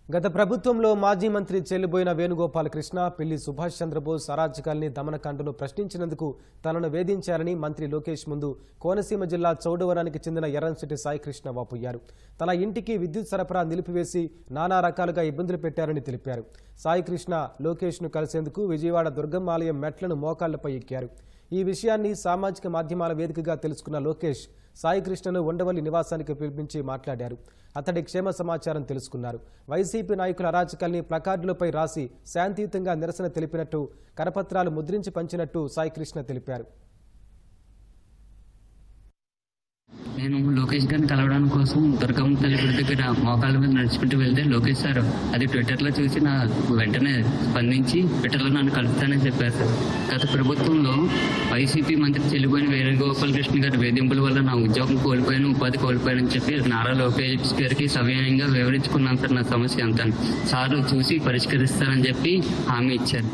గత ప్రభుత్వంలో మాజీ మంత్రి చెల్లిబోయిన వేణుగోపాలకృష్ణ పిల్లి సుభాష్ చంద్రబోస్ అరాచకాల్ని దమనకాండను ప్రశ్నించినందుకు తనను వేధించారని మంత్రి లోకేష్ ముందు కోనసీమ జిల్లా చౌడవరానికి చెందిన ఎర్రంశెట్టి సాయికృష్ణ వాపోయారు. తన ఇంటికి విద్యుత్ సరఫరా నిలిపివేసి నానా రకాలుగా ఇబ్బందులు పెట్టారని తెలిపారు. సాయికృష్ణ లోకేష్ను కలిసేందుకు విజయవాడ దుర్గమ్మ ఆలయం మెట్లను మోకాళ్లపై ఎక్కారు. ఈ విషయాన్ని సామాజిక మాధ్యమాల వేదికగా తెలుసుకున్న లోకేష్ సాయికృష్ణను ఉండవల్లి నివాసానికి పిలిపించి మాట్లాడారు. అతడి క్షేమ సమాచారం తెలుసుకున్నారు. వైసీపీ నాయకుల అరాచకాల్ని ప్లకార్డులపై రాసి శాంతియుతంగా నిరసన తెలిపినట్టు కరపత్రాలు ముద్రించి పంచినట్టు సాయికృష్ణ తెలిపారు. నేను లోకేష్ గారిని కలవడానికి కోసం దుర్గమ్మ తల్లి గుడి దగ్గర మోకాళ్ళ మీద నడుచుకుంటూ వెళ్తే లోకేష్ సార్ అది ట్విట్టర్లో చూసి నా వెంటనే స్పందించి ట్విట్టర్లో నన్ను కలుస్తానని చెప్పారు సార్. గత ప్రభుత్వంలో వైసీపీ మంత్రి చెల్లిపోయిన వేణుగోపాలకృష్ణ గారి వేధింపుల వల్ల నా ఉద్యోగం కోల్పోయాను, ఉపాధి కోల్పోయానని చెప్పి నారా లోకేష్ గారికి సవినయంగా వివరించుకున్నాను సార్. నా సమస్య అంతా సార్ చూసి పరిష్కరిస్తానని చెప్పి హామీ ఇచ్చారు.